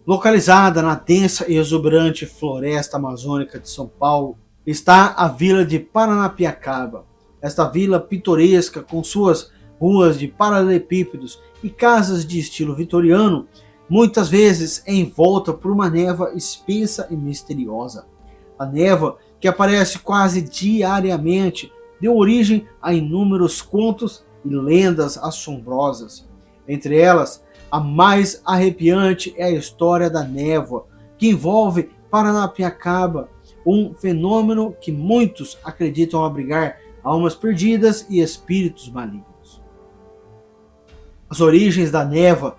Localizada na densa e exuberante floresta amazônica de São Paulo, está a vila de Paranapiacaba. Esta vila pitoresca, com suas ruas de paralelepípedos e casas de estilo vitoriano, muitas vezes é envolta por uma névoa espessa e misteriosa. A névoa, que aparece quase diariamente, deu origem a inúmeros contos e lendas assombrosas. Entre elas, a mais arrepiante é a história da névoa, que envolve Paranapiacaba, um fenômeno que muitos acreditam abrigar almas perdidas e espíritos malignos. As origens da névoa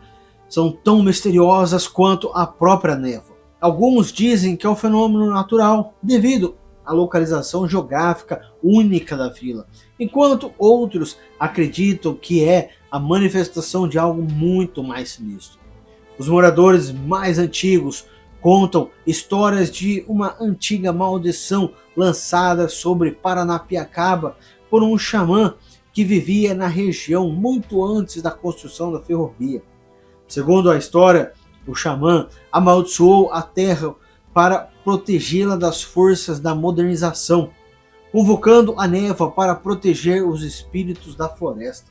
são tão misteriosas quanto a própria névoa. Alguns dizem que é um fenômeno natural, devido à localização geográfica única da vila, enquanto outros acreditam que é a manifestação de algo muito mais sinistro. Os moradores mais antigos contam histórias de uma antiga maldição lançada sobre Paranapiacaba por um xamã que vivia na região muito antes da construção da ferrovia. Segundo a história, o xamã amaldiçoou a terra para protegê-la das forças da modernização, convocando a névoa para proteger os espíritos da floresta.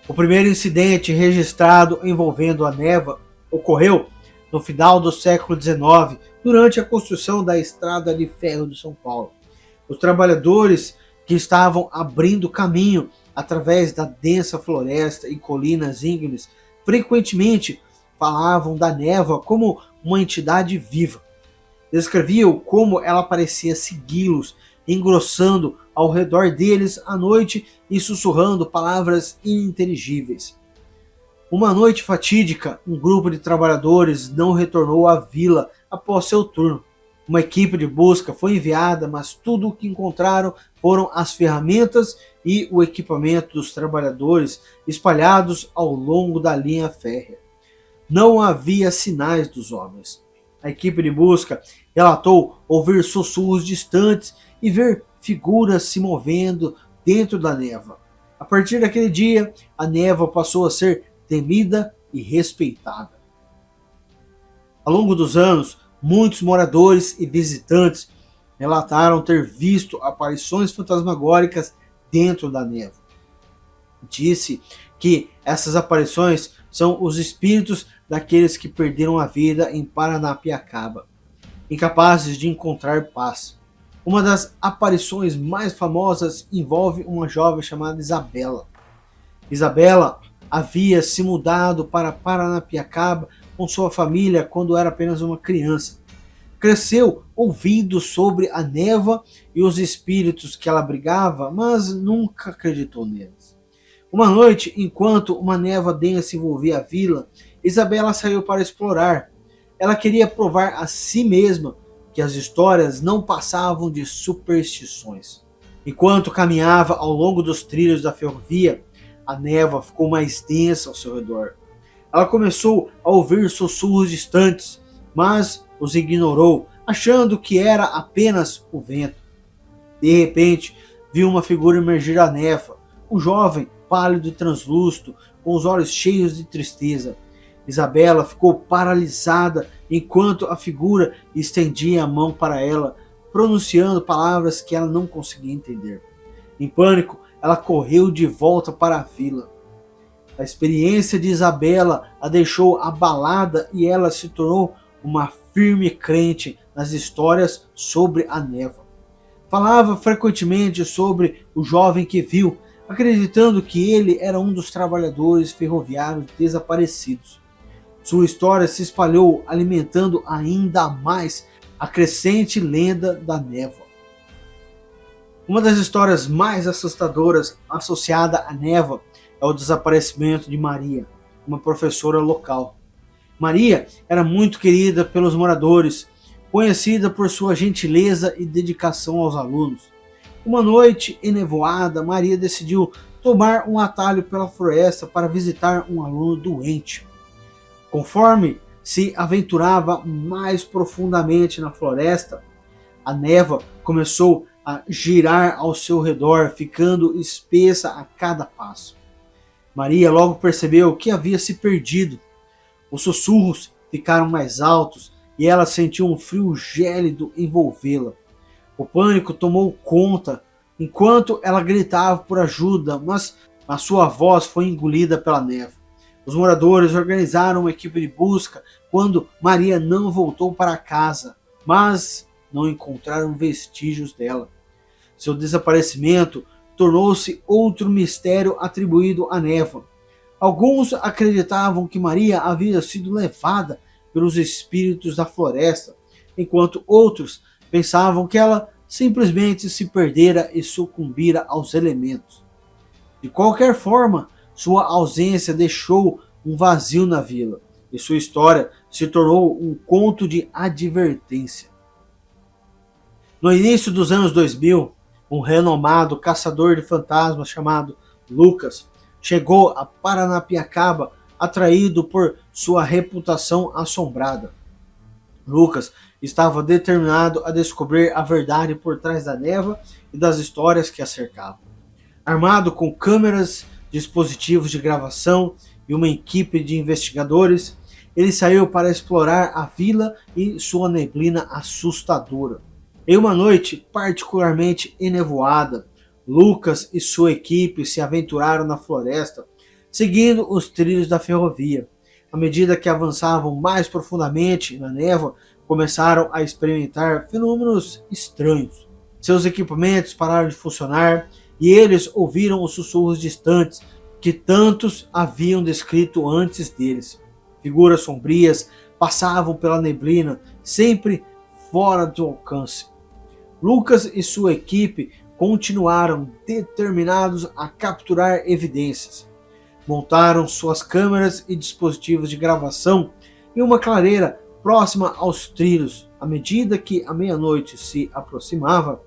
O primeiro incidente registrado envolvendo a névoa ocorreu no final do século XIX, durante a construção da estrada de ferro de São Paulo. Os trabalhadores que estavam abrindo caminho através da densa floresta e colinas íngremes frequentemente falavam da névoa como uma entidade viva. Descreviam como ela parecia segui-los, engrossando ao redor deles à noite e sussurrando palavras ininteligíveis. Uma noite fatídica, um grupo de trabalhadores não retornou à vila após seu turno. Uma equipe de busca foi enviada, mas tudo o que encontraram foram as ferramentas e o equipamento dos trabalhadores espalhados ao longo da linha férrea. Não havia sinais dos homens. A equipe de busca relatou ouvir sussurros distantes e ver figuras se movendo dentro da névoa. A partir daquele dia, a névoa passou a ser temida e respeitada. Ao longo dos anos, muitos moradores e visitantes relataram ter visto aparições fantasmagóricas dentro da névoa. Disse que essas aparições são os espíritos daqueles que perderam a vida em Paranapiacaba, incapazes de encontrar paz. Uma das aparições mais famosas envolve uma jovem chamada Isabela. Isabela havia se mudado para Paranapiacaba com sua família quando era apenas uma criança. Cresceu ouvindo sobre a névoa e os espíritos que ela abrigava, mas nunca acreditou neles. Uma noite, enquanto uma névoa densa envolvia a vila, Isabela saiu para explorar. Ela queria provar a si mesma que as histórias não passavam de superstições. Enquanto caminhava ao longo dos trilhos da ferrovia, a névoa ficou mais densa ao seu redor. Ela começou a ouvir sussurros distantes, mas os ignorou, achando que era apenas o vento. De repente, viu uma figura emergir da névoa, um jovem, pálido e translúcido, com os olhos cheios de tristeza. Isabela ficou paralisada enquanto a figura estendia a mão para ela, pronunciando palavras que ela não conseguia entender. Em pânico, ela correu de volta para a vila. A experiência de Isabela a deixou abalada e ela se tornou uma firme crente nas histórias sobre a névoa. Falava frequentemente sobre o jovem que viu, acreditando que ele era um dos trabalhadores ferroviários desaparecidos. Sua história se espalhou, alimentando ainda mais a crescente lenda da névoa. Uma das histórias mais assustadoras associada à névoa é o desaparecimento de Maria, uma professora local. Maria era muito querida pelos moradores, conhecida por sua gentileza e dedicação aos alunos. Uma noite enevoada, Maria decidiu tomar um atalho pela floresta para visitar um aluno doente. Conforme se aventurava mais profundamente na floresta, a névoa começou a girar ao seu redor, ficando espessa a cada passo. Maria logo percebeu que havia se perdido. Os sussurros ficaram mais altos e ela sentiu um frio gélido envolvê-la. O pânico tomou conta enquanto ela gritava por ajuda, mas a sua voz foi engolida pela névoa. Os moradores organizaram uma equipe de busca quando Maria não voltou para casa, mas não encontraram vestígios dela. Seu desaparecimento tornou-se outro mistério atribuído à névoa. Alguns acreditavam que Maria havia sido levada pelos espíritos da floresta, enquanto outros pensavam que ela simplesmente se perdera e sucumbira aos elementos. De qualquer forma, sua ausência deixou um vazio na vila, e sua história se tornou um conto de advertência. No início dos anos 2000, um renomado caçador de fantasmas chamado Lucas chegou a Paranapiacaba atraído por sua reputação assombrada. Lucas estava determinado a descobrir a verdade por trás da névoa e das histórias que a cercavam. Armado com câmeras, dispositivos de gravação e uma equipe de investigadores, ele saiu para explorar a vila e sua neblina assustadora. Em uma noite particularmente enevoada, Lucas e sua equipe se aventuraram na floresta, seguindo os trilhos da ferrovia. À medida que avançavam mais profundamente na névoa, começaram a experimentar fenômenos estranhos. Seus equipamentos pararam de funcionar e eles ouviram os sussurros distantes que tantos haviam descrito antes deles. Figuras sombrias passavam pela neblina, sempre fora do alcance. Lucas e sua equipe continuaram determinados a capturar evidências. Montaram suas câmeras e dispositivos de gravação em uma clareira próxima aos trilhos. À medida que a meia-noite se aproximava,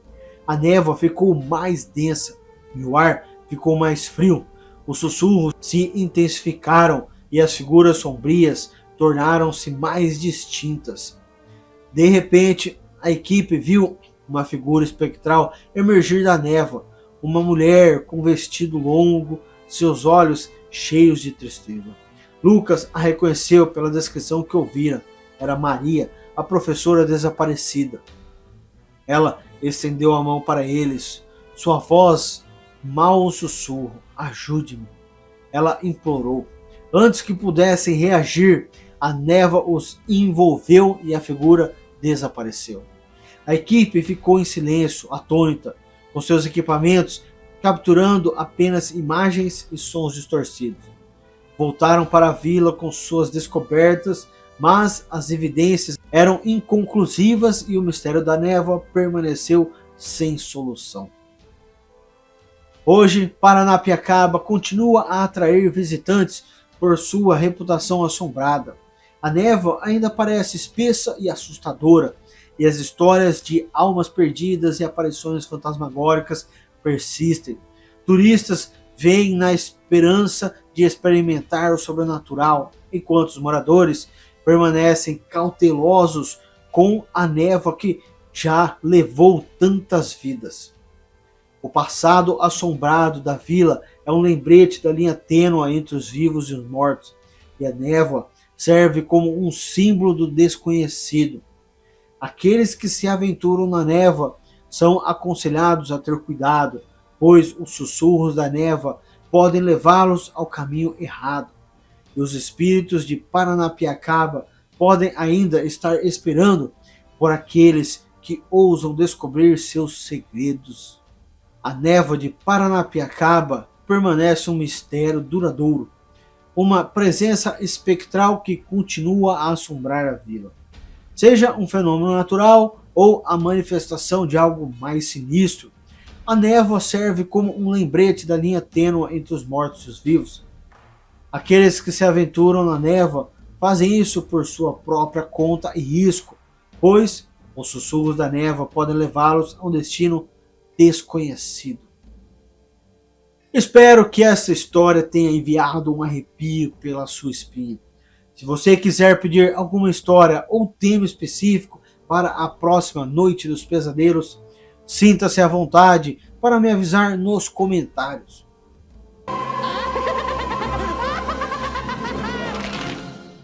a névoa ficou mais densa e o ar ficou mais frio. Os sussurros se intensificaram e as figuras sombrias tornaram-se mais distintas. De repente, a equipe viu uma figura espectral emergir da névoa, uma mulher com vestido longo, seus olhos cheios de tristeza. Lucas a reconheceu pela descrição que ouvira. Era Maria, a professora desaparecida. Ela estendeu a mão para eles. Sua voz, mal um sussurro. Ajude-me. Ela implorou. Antes que pudessem reagir, a névoa os envolveu e a figura desapareceu. A equipe ficou em silêncio, atônita, com seus equipamentos capturando apenas imagens e sons distorcidos. Voltaram para a vila com suas descobertas, mas as evidências eram inconclusivas e o mistério da névoa permaneceu sem solução. Hoje, Paranapiacaba continua a atrair visitantes por sua reputação assombrada. A névoa ainda parece espessa e assustadora, e as histórias de almas perdidas e aparições fantasmagóricas persistem. Turistas vêm na esperança de experimentar o sobrenatural, enquanto os moradores permanecem cautelosos com a névoa que já levou tantas vidas. O passado assombrado da vila é um lembrete da linha tênue entre os vivos e os mortos, e a névoa serve como um símbolo do desconhecido. Aqueles que se aventuram na névoa são aconselhados a ter cuidado, pois os sussurros da névoa podem levá-los ao caminho errado. E os espíritos de Paranapiacaba podem ainda estar esperando por aqueles que ousam descobrir seus segredos. A névoa de Paranapiacaba permanece um mistério duradouro, uma presença espectral que continua a assombrar a vila. Seja um fenômeno natural ou a manifestação de algo mais sinistro, a névoa serve como um lembrete da linha tênue entre os mortos e os vivos. Aqueles que se aventuram na névoa fazem isso por sua própria conta e risco, pois os sussurros da névoa podem levá-los a um destino desconhecido. Espero que essa história tenha enviado um arrepio pela sua espinha. Se você quiser pedir alguma história ou tema específico para a próxima Noite dos Pesadelos, sinta-se à vontade para me avisar nos comentários.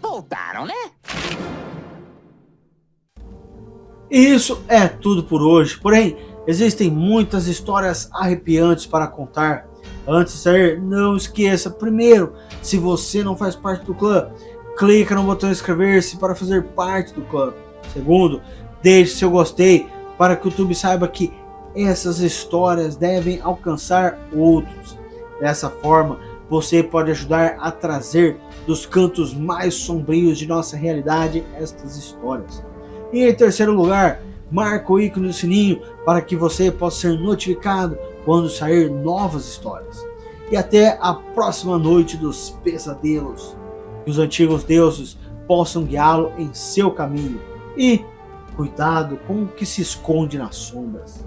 Voltaram, né? E isso é tudo por hoje, porém, existem muitas histórias arrepiantes para contar. Antes de sair, não esqueça, primeiro, se você não faz parte do clã, clica no botão inscrever-se para fazer parte do clã. Segundo, deixe seu gostei para que o YouTube saiba que essas histórias devem alcançar outros. Dessa forma, você pode ajudar a trazer dos cantos mais sombrios de nossa realidade estas histórias. E em terceiro lugar, marque o ícone do sininho para que você possa ser notificado quando sair novas histórias. E até a próxima noite dos pesadelos. Que os antigos deuses possam guiá-lo em seu caminho. E cuidado com o que se esconde nas sombras.